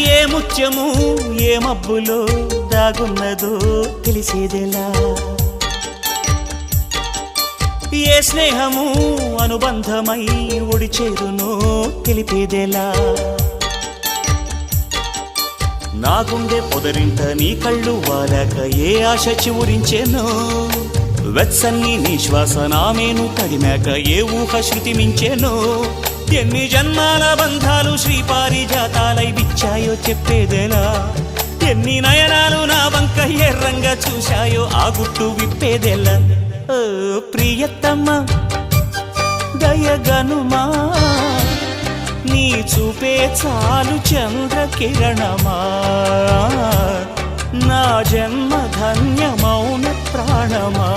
ఏ ముత్యము ఏ మబ్బులో దాగున్నదో తెలిసేదెలా ఏ స్నేహము అనుబంధమై ఒడి చేరునో తెలిపేదెలా నా గుండె పొదరింట నీ కళ్ళు వాలాక ఏ ఆశ చివురించెనో వెచ్చని నీ శ్వాస నామేను తడిమాక ఏ ఊహ శృతి మించెనో ఎన్ని జన్మాల బంధాలు శ్రీపారిజాతాలై విచ్చాయో చెప్పేదెలా ఎన్ని నయనాలు నా వంక ఎర్రంగా చూశాయో ఆ గుట్టు విప్పేదెలా ఓ ప్రియతమ్మ దయగనుమా నీ చూపే చాలు చంద్రకిరణమా నా జన్మ ధన్యమౌన ప్రాణమా